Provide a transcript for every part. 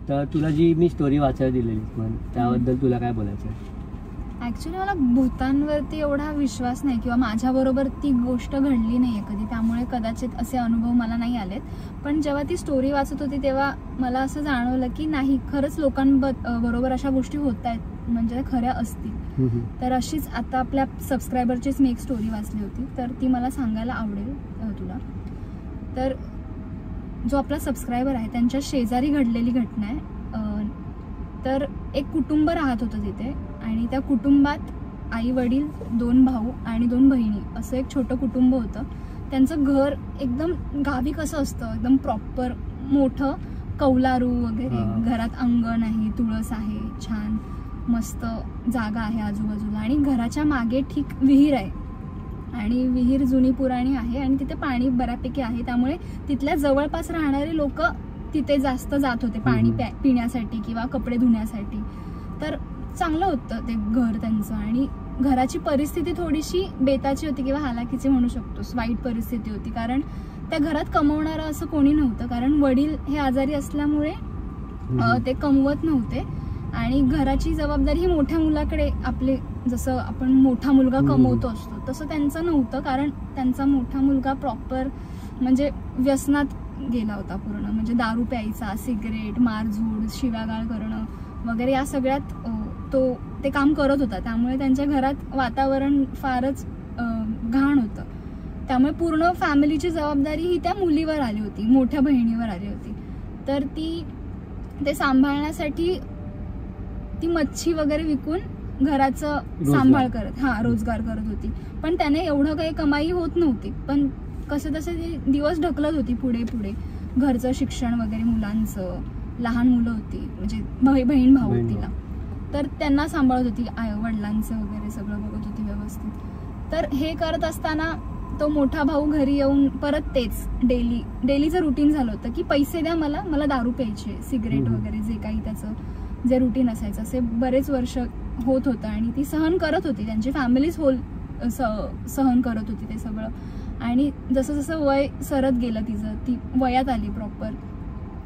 तर तुला जी मी स्टोरी वाचायला दिलेली पण त्याबद्दल तुला काय बोलायचं आहे? ॲक्च्युली मला भूतांवरती एवढा विश्वास नाही किंवा माझ्याबरोबर ती गोष्ट घडली नाही आहे कधी, त्यामुळे कदाचित असे अनुभव मला नाही आलेत. पण जेव्हा ती स्टोरी वाचत होती तेव्हा मला असं जाणवलं की नाही, खरंच लोकांबरोबर अशा गोष्टी होत आहेत, म्हणजे खऱ्या असतील. तर अशीच आता आपल्या सबस्क्रायबरचीच मी एक स्टोरी वाचली होती, तर ती मला सांगायला आवडेल तुला. तर जो आपला सबस्क्रायबर आहे त्यांच्या शेजारी घडलेली घटना आहे. तर एक कुटुंब राहत होतं तिथे आणि त्या कुटुंबात आई वडील, 2 भाऊ आणि 2 बहिणी असं एक छोटं कुटुंब होतं. त्यांचं घर एकदम गावी कसं असतं, एकदम प्रॉपर मोठं कौलारू वगैरे, घरात अंगण आहे, तुळस आहे, छान मस्त जागा आहे आजूबाजूला आणि घराच्या मागे ठीक विहीर आहे आणि विहीर जुनी पुराणी आहे आणि तिथे पाणी बऱ्यापैकी आहे. त्यामुळे तिथल्या जवळपास राहणारे लोक तिथे जास्त जात होते पाणी पिण्यासाठी किंवा कपडे धुण्यासाठी. तर चांगलं होतं ते घर त्यांचं आणि घराची परिस्थिती थोडीशी बेताची होती किंवा हालाकीची म्हणू शकतोस, वाईट परिस्थिती होती. कारण त्या घरात कमवणारं असं कोणी नव्हतं, कारण वडील हे आजारी असल्यामुळे ते कमवत नव्हते आणि घराची जबाबदारी ही मोठ्या मुलाकडे, आपले जसं आपण मोठा मुलगा कमवतो असतो तसं त्यांचं नव्हतं. कारण त्यांचा मोठा मुलगा प्रॉपर म्हणजे व्यसनात गेला होता पूर्ण, म्हणजे दारू प्यायचा, सिगरेट, मारझूड, शिव्यागाळ करणं वगैरे या सगळ्यात ते काम करत होता. त्यामुळे त्यांच्या घरात वातावरण फारच घाण होतं. त्यामुळे पूर्ण फॅमिलीची जबाबदारी ही त्या मुलीवर आली होती, मोठ्या बहिणीवर आली होती. तर ते सांभाळण्यासाठी ती मच्छी वगैरे विकून घराचं रोजगार करत होती. पण त्याने एवढं काही कमाई होत नव्हती, पण कसे तसे दिवस ढकलत होती पुढे पुढे. घरचं शिक्षण वगैरे, मुलांचं, लहान मुलं होती, म्हणजे बहीण भाऊ तिला, तर त्यांना सांभाळत होती, वडिलांचं वगैरे सगळं बघत होती व्यवस्थित. तर हे करत असताना तो मोठा भाऊ घरी येऊन परत तेच डेलीचं रुटीन झालं होतं की पैसे द्या मला दारू प्यायची, सिगरेट वगैरे जे काही त्याचं जे रुटीन असायचं, असे बरेच वर्ष होत होतं आणि ती सहन करत होती, त्यांची फॅमिलीच सहन करत होती ते सगळं. आणि जसं जसं वय सरत गेलं तिचं, ती वयात आली प्रॉपर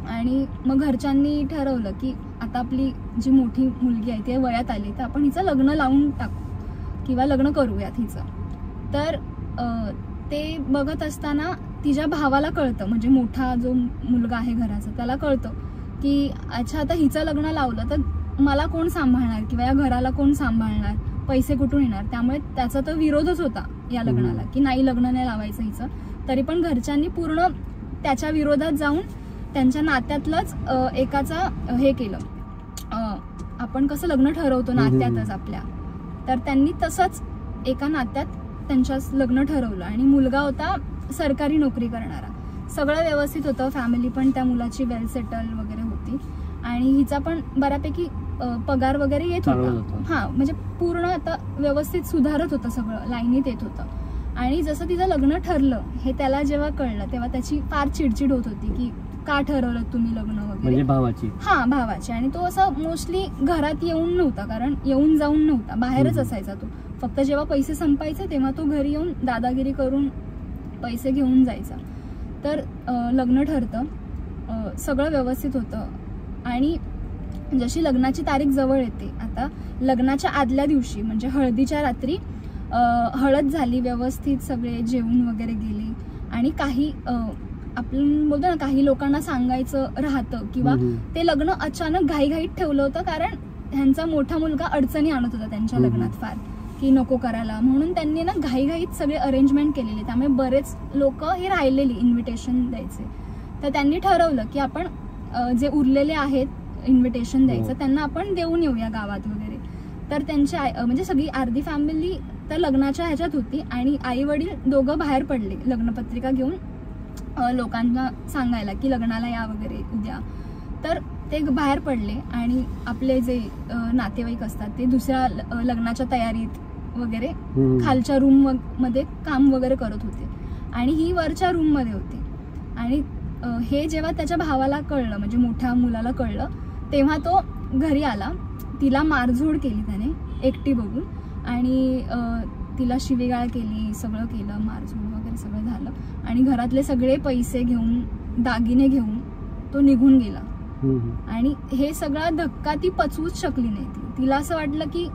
आणि मग घरच्यांनी ठरवलं की आता आपली जी मोठी मुलगी आहे ती वयात आली, तर आपण हिचं लग्न लावून टाकू किंवा लग्न करूयात हिचं. तर ते बघत असताना तिच्या भावाला कळतं, म्हणजे मोठा जो मुलगा आहे घराचा त्याला कळतं की अच्छा, आता हिचं लग्न लावलं तर मला कोण सांभाळणार किंवा या घराला कोण सांभाळणार, पैसे कुठून येणार. त्यामुळे त्याचा तो विरोधच होता या लग्नाला की नाही, लग्न नाही लावायचं हिचं. तरी पण घरच्यांनी पूर्ण त्याच्या विरोधात जाऊन त्यांच्या नात्यातलंच एकाचा हे केलं, आपण कसं लग्न ठरवतो नात्यातच आपल्या, तर त्यांनी तसंच एका नात्यात त्यांच्या लग्न ठरवलं आणि मुलगा होता सरकारी नोकरी करणारा. सगळं व्यवस्थित होतं, फॅमिली पण त्या मुलाची वेल सेटल वगैरे होती आणि हिचा पण बऱ्यापैकी पगार वगैरे येत होता. म्हणजे पूर्ण आता व्यवस्थित सुधारत होतं, सगळं लाईनीत येत होतं. आणि जसं तिचं लग्न ठरलं हे त्याला जेव्हा कळलं तेव्हा त्याची फार चिडचिड होत होती की का ठरवलं तुम्ही लग्न वगैरे, म्हणजे भावाची. आणि तो असं मोस्टली घरात येऊन नव्हता, कारण येऊन जाऊन नव्हता, बाहेरच असायचा तो. फक्त जेव्हा पैसे संपायचे तेव्हा तो घरी येऊन दादागिरी करून पैसे घेऊन जायचा. तर लग्न ठरतं, सगळं व्यवस्थित होतं आणि जशी लग्नाची तारीख जवळ येते, आता लग्नाच्या आदल्या दिवशी म्हणजे हळदीच्या रात्री हळद झाली व्यवस्थित, सगळे जेवून वगैरे गेले आणि काही आपण बोलतो ना, काही लोकांना सांगायचं राहतं किंवा ते लग्न अचानक घाईघाईत ठेवलं होतं, कारण ह्यांचा मोठा मुलगा अडचणी आणत होता त्यांच्या लग्नात फार, की नको करायला, म्हणून त्यांनी ना घाईघाईत सगळे अरेंजमेंट केलेली. त्यामुळे बरेच लोक हे राहिलेली इन्व्हिटेशन द्यायचे. तर त्यांनी ठरवलं की आपण जे उरलेले आहेत इन्व्हिटेशन द्यायचं त्यांना आपण देऊन येऊया गावात वगैरे. तर त्यांची म्हणजे सगळी अर्धी फॅमिली तर लग्नाच्या ह्याच्यात होती आणि आई वडील दोघं बाहेर पडले लग्नपत्रिका घेऊन लोकांना सांगायला की लग्नाला या वगैरे उद्या. तर ते बाहेर पडले आणि आपले जे नातेवाईक असतात ते दुसऱ्या लग्नाच्या तयारीत वगैरे खालच्या रूम मध्ये काम वगैरे करत होते आणि ही वरच्या रूम मध्ये होती. आणि हे जेव्हा त्याच्या भावाला कळलं, म्हणजे मोठ्या मुलाला कळलं, तेव्हा तो घरी आला. तिला मारझोड केली त्याने एकटी बघून आणि तिला शिवीगाळ केली, सगळं केलं, मारझोड वगैरे सगळं झालं आणि घरातले सगळे पैसे घेऊन, दागिने घेऊन तो निघून गेला आणि हे सगळा धक्का ती पचवूच शकली नाही. तिला असं वाटलं की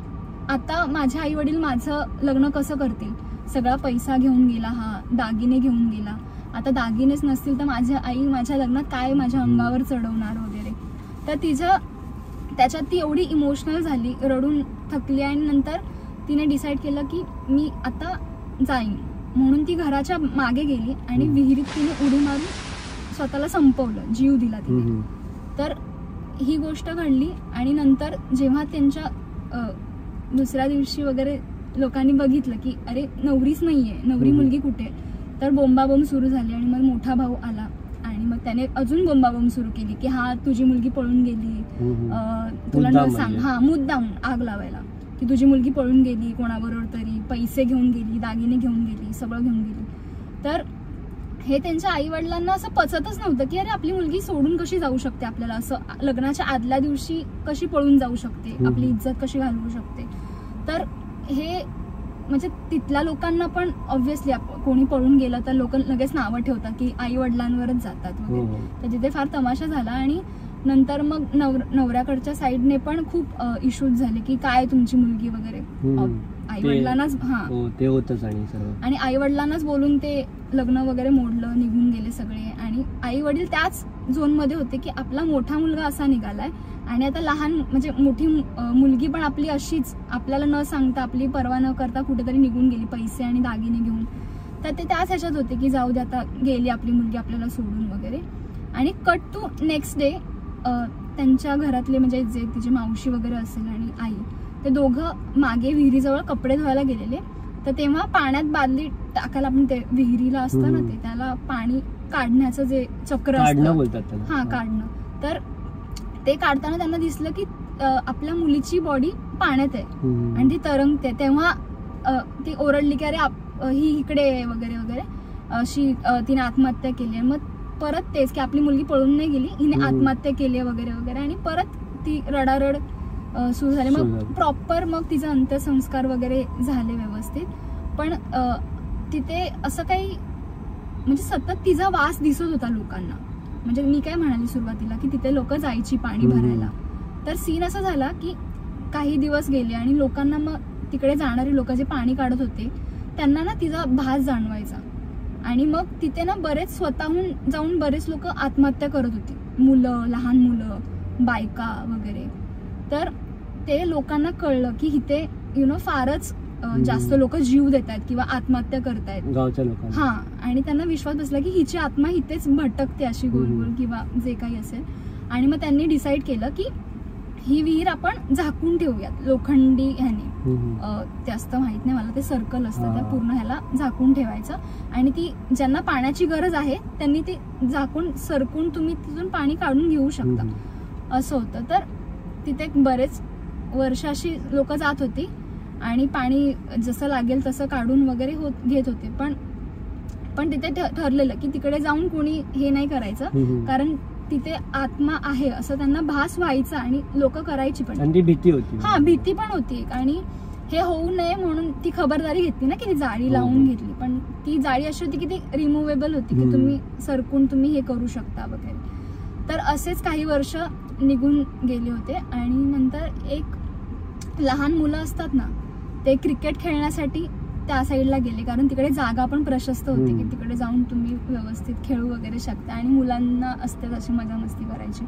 आता माझे आई वडील माझं लग्न कसं करतील, सगळा पैसा घेऊन गेला, हा दागिने घेऊन गेला, आता दागिनेच नसतील तर माझी आई माझ्या लग्नात काय माझ्या अंगावर चढवणार वगैरे. तर त्याच्यात ती एवढी इमोशनल झाली, रडून थकली आणि नंतर तिने डिसाईड केलं की मी आता जाईन म्हणून ती घराच्या मागे गेली आणि विहिरीत तिने उडी मारून स्वतःला संपवलं, जीव दिला तिने. तर ही गोष्ट घडली आणि नंतर जेव्हा त्यांच्या दुसऱ्या दिवशी वगैरे लोकांनी बघितलं की अरे नवरीच नाहीये, नवरी मुलगी कुठे, तर बोंबाबोंब सुरू झाली. आणि मग मोठा भाऊ आला आणि मग त्याने अजून बोंबाबोंब सुरू केली की हा तुझी मुलगी पळून गेली, तुला न सांग, हा मुद्दाम आग लावायला की तुझी मुलगी पळून गेली कोणाबरोबर तरी, पैसे घेऊन गेली, दागिने घेऊन गेली, सगळं घेऊन गेली. तर हे त्यांच्या आई वडिलांना असं पचतच नव्हतं की अरे आपली मुलगी सोडून कशी जाऊ शकते आपल्याला, असं लग्नाच्या आदल्या दिवशी कशी पळून जाऊ शकते, आपली इज्जत कशी घालवू शकते. तर हे म्हणजे तिथल्या लोकांना पण ऑब्व्हियसली कोणी पळून गेलं तर लोक लगेच नावं ठेवतात की आई वडिलांवरच जातात वगैरे. तर तिथे फार तमाशा झाला आणि नंतर मग नवऱ्याकडच्या साईडने पण खूप इश्यूज झाले की काय तुमची मुलगी वगैरे, आई वडिलांनाच ते होतच आणि आई वडिलांनाच बोलून ते लग्न वगैरे मोडलं, निघून गेले सगळे. आणि आई वडील त्याच झोनमध्ये होते की आपला मोठा मुलगा असा निघालाय आणि आता लहान म्हणजे मोठी मुलगी पण आपली अशीच आपल्याला न सांगता आपली पर्वा न करता कुठेतरी निघून गेली पैसे आणि दागिने घेऊन. तर ते त्याच ह्याच्यात होते की जाऊ दे आता गेली आपली मुलगी आपल्याला सोडून वगैरे. आणि कट टू नेक्स्ट डे त्यांच्या घरातले म्हणजे जे तिची मावशी वगैरे असेल आणि आई, ते दोघं मागे विहिरीजवळ कपडे धुवायला गेलेले. तर तेव्हा पाण्यात बादली टाकायला आपण ते विहिरीला असतं ना ते, त्याला पाणी काढण्याचं जे चक्र असतं, हा काढणं, तर ते काढताना त्यांना दिसलं की आपल्या मुलीची बॉडी पाण्यात आहे आणि ती तरंगते. तेव्हा ती ओरडली की अरे ही इकडे वगैरे वगैरे, अशी तिने आत्महत्या केली. मग परत तेच की आपली मुलगी पळून नाही गेली, हिने आत्महत्या केली वगैरे वगैरे. आणि परत ती रडारड सुरू झाली. मग प्रॉपर मग तिचा अंत्यसंस्कार वगैरे झाले व्यवस्थित. पण तिथे असं काही म्हणजे सतत तिचा वास दिसत होता लोकांना. म्हणजे मी काय म्हणाली सुरुवातीला की तिथे लोक जायची पाणी भरायला. तर सीन असा झाला की काही दिवस गेले आणि लोकांना मग तिकडे जाणारे लोक जे पाणी काढत होते त्यांना ना तिचा भास जाणवायचा. आणि मग तिथे ना बरेच स्वतःहून जाऊन बरेच लोक आत्महत्या करत होते, मुलं, लहान मुलं, बायका वगैरे. तर ते लोकांना कळलं की इथे फारच जास्त लोक जीव देत आहेत किंवा आत्महत्या करतायत गावच्या लोकांना. हा, आणि त्यांना विश्वास बसला की हिची आत्मा इथेच भटकते अशी गोल गोल किंवा जे काही असेल. आणि मग त्यांनी डिसाईड केलं की ही विहीर आपण झाकून ठेवूयात लोखंडी ह्याने, जास्त माहित नाही मला, ते सर्कल असतं त्या पूर्ण ह्याला झाकून ठेवायचं. आणि ती ज्यांना पाण्याची गरज आहे त्यांनी ते झाकून सरकून तुम्ही तिथून पाणी काढून घेऊ शकता असं होतं. तर तिथे बरेच वर्ष अशी लोक जात होती आणि पाणी जसं लागेल तसं काढून वगैरे घेत होते. पण तिथे ठरलेलं की तिकडे जाऊन कोणी हे नाही करायचं, कारण तिथे आत्मा आहे असं त्यांना भास व्हायचा आणि लोक करायची पण. भीती होती, हा भीती पण होती. आणि हे होऊ नये म्हणून ती खबरदारी घेतली ना की ती जाळी लावून घेतली. पण ती जाळी अशी होती की ती रिमुवेबल होती की तुम्ही सरकून तुम्ही हे करू शकता वगैरे. तर असेच काही वर्ष निघून गेले होते. आणि नंतर एक लहान मुलं असतात ना, ते क्रिकेट खेळण्यासाठी त्या साईडला गेले, कारण तिकडे जागा पण प्रशस्त होती की तिकडे जाऊन तुम्ही व्यवस्थित खेळू वगैरे शकता आणि मुलांना असते तशी मजा मस्ती करायची.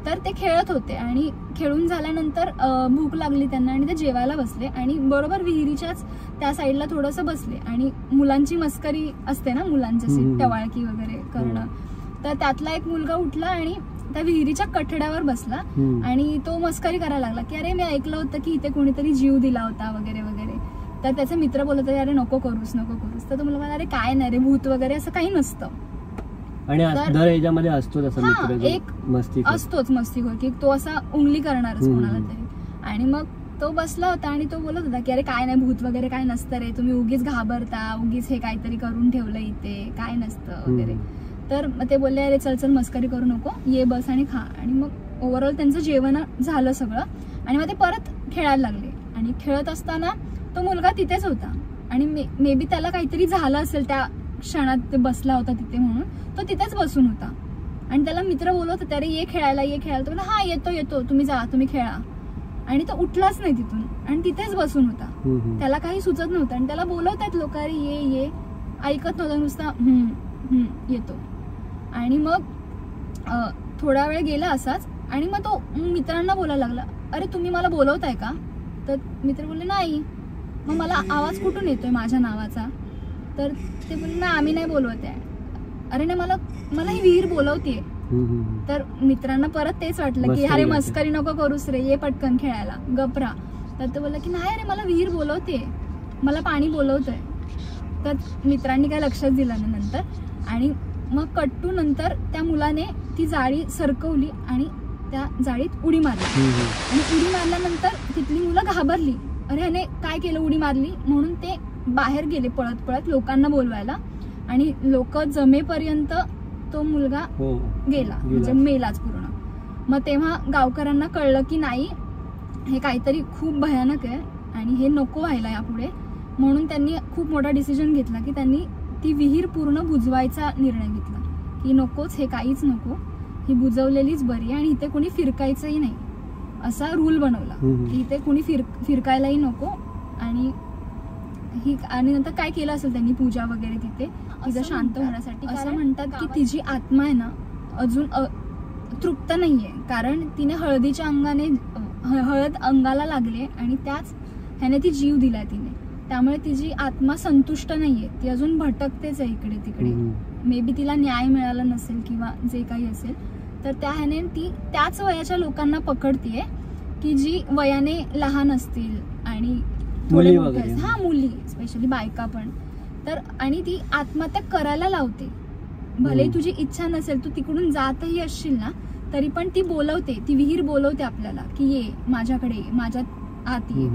तर ते खेळत होते आणि खेळून झाल्यानंतर भूक लागली त्यांना आणि ते जेवायला बसले. आणि बरोबर विहिरीच्याच त्या साईडला थोडंसं बसले आणि मुलांची मस्करी असते ना, मुलांची टवाळकी वगैरे करणं. तर त्यातला एक मुलगा उठला आणि त्या विहिरीच्या कठड्यावर बसला आणि तो मस्करी करायला लागला की अरे मी ऐकलं होतं की इथे कोणीतरी जीव दिला होता वगैरे वगैरे. तर त्याचे मित्र बोलत होते अरे नको करूस नको करूस. तर तो मुलगा अरे काय नाही रे, भूत वगैरे असं काही नसतं. आणि दर याच्यामध्ये असतोच असा मित्र, एक असतोच मस्तीखोर की तो असा उंगली करणारच कोणाला तरी. आणि मग तो बसला होता आणि तो बोलत होता की अरे काय नाही, भूत वगैरे काय नसतं रे, तुम्ही उगीच घाबरता, उगीच हे काहीतरी करून ठेवलं इथे, काय नसतं वगैरे. तर ते बोलले अरे चल चल मस्करी करू नको, ये बस आणि खा. आणि मग ओव्हरऑल त्यांचं जेवण झालं सगळं आणि मग ते परत खेळायला लागले. आणि खेळत असताना तो मुलगा तिथेच होता आणि मे बी त्याला काहीतरी झालं असेल त्या क्षणात, ते बसला होता तिथे म्हणून तो तिथेच बसून होता. आणि त्याला मित्र बोलवत होते, अरे ये खेळायला ये खेळायला. तो म्हणला हा येतो तुम्ही जा, तुम्ही खेळा. आणि तो उठलाच नाही तिथून आणि तिथेच बसून होता. त्याला काही सुचत नव्हतं आणि त्याला बोलवतात लोक, अरे ये ये, ऐकत नव्हता, नुसता येतो. आणि मग थोडा वेळ गेला असाच आणि मग तो मित्रांना बोलायला लागला, अरे तुम्ही मला बोलवताय का? तर मित्र बोलले नाही. मग मला आवाज कुठून येतोय माझ्या नावाचा? तर ते बोलले ना आम्ही नाही बोलवत आहे. अरे नाही, मला ही विहीर बोलवतेय. तर मित्रांना परत तेच वाटलं की अरे मस्करी नको करूस रे, ये पटकन खेळायला, गपरा. तर तो बोलला की नाही अरे मला विहीर बोलवते, मला पाणी बोलवतंय. तर मित्रांनी काय लक्षात दिलं नाही नंतर. आणि मग कट्टू नंतर त्या मुलाने ती जाळी सरकवली आणि त्या जाळीत उडी मारली. आणि उडी मारल्यानंतर तिथली मुलं घाबरली, अरे ह्याने काय केलं, उडी मारली. म्हणून ते बाहेर गेले पळत पळत लोकांना बोलवायला. आणि लोक जमेपर्यंत तो मुलगा गेला, म्हणजे मेलाच पूर्ण. मग तेव्हा गावकऱ्यांना कळलं की नाही, हे काहीतरी खूप भयानक आहे आणि हे नको व्हायला यापुढे. म्हणून त्यांनी खूप मोठा डिसिजन घेतला की त्यांनी ती विहीर पूर्ण बुजवायचा निर्णय घेतला की नकोच, हे काहीच नको, ही बुजवलेलीच बरी आणि इथे कोणी फिरकायचंही नाही, असा रूल बनवला की इथे कोणी फिरकायलाही नको. आणि नंतर काय केलं असेल त्यांनी, पूजा वगैरे तिथं शांत होण्यासाठी. असं म्हणतात की तिची आत्मा आहे ना अजून तृप्त नाहीये, कारण तिने हळद अंगाला लागले आणि त्याच ह्याने ती जीव दिलाय तिने. त्यामुळे तिची आत्मा संतुष्ट नाहीये, ती अजून भटकतेच आहे इकडे तिकडे. मे बी तिला न्याय मिळाला नसेल किंवा जे काही असेल, तर त्या ह्याने ती त्याच वयाच्या लोकांना पकडतीये की जी वयाने लहान असतील आणि मुली, स्पेशली बायका पण. तर आणि ती आत्महत्या करायला लावते. भले तुझी इच्छा नसेल, तू तिकडून जातही असशील ना, तरी पण ती बोलवते, ती विहीर बोलवते आपल्याला की ये माझ्याकडे, माझ्या आत ये.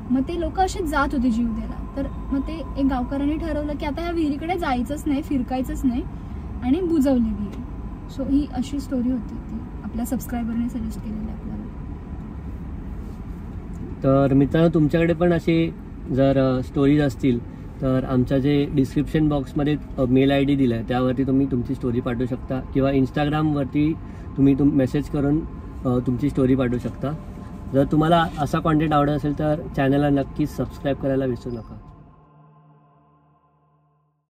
मग ते लोक असेच जात होते जीव द्यायला. तर मग ते एक गावकऱ्यांनी ठरवलं की आता ह्या विहिरीकडे जायचंच नाही, फिरकायचंच नाही, आणि बुजवली विहीर. सो ही अशी स्टोरी होती, ती आपल्या सबस्क्रायबरने सजेस्ट केलेली आपल्याला. तर मित्रांनो, तुमच्याकडे पण असे जर स्टोरीज असतील तर आमच्या जे डिस्क्रिप्शन बॉक्समध्ये मेल ID दिला आहे त्यावरती तुम्ही तुमची स्टोरी पाठवू शकता, किंवा इंस्टाग्रामवरती तुम्ही मेसेज करून तुमची स्टोरी पाठवू शकता. जर तुम्हाला असा कॉन्टेंट आवडत असेल तर चॅनलला नक्कीच सबस्क्राईब करायला विसरू नका.